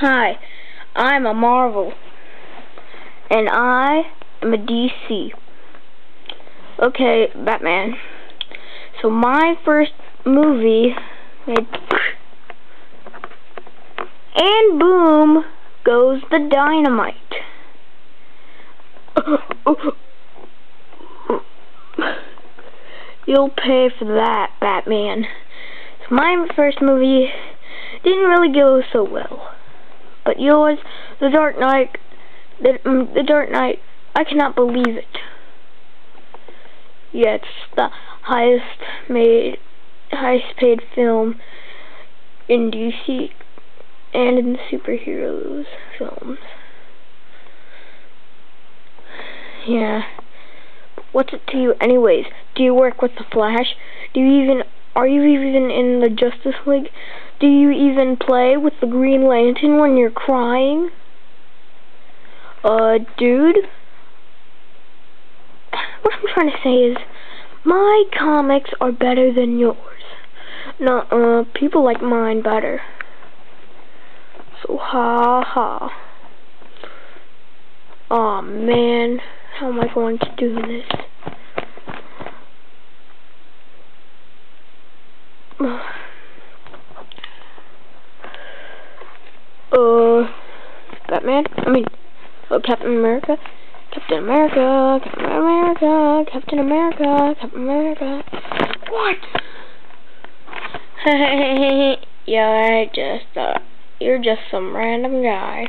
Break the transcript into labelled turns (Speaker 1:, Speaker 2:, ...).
Speaker 1: Hi, I'm a Marvel, and I am a DC. Okay, Batman. So my first movie made, and boom goes the dynamite. You'll pay for that, Batman. So my first movie didn't really go so well. But yours, The Dark Knight, The Dark Knight, I cannot believe it. Yeah, it's the highest paid film in DC and in superheroes films. Yeah. What's it to you anyways? Do you work with the Flash? Are you even in the Justice League? Do you even play with the Green Lantern when you're crying? Dude? What I'm trying to say is, my comics are better than yours. No, people like mine better. So, ha ha. Aw, man. How am I going to do this? Batman? Captain America? Captain America, Captain America, Captain America, Captain America. What? Yeah, I just thought you're just some random guy.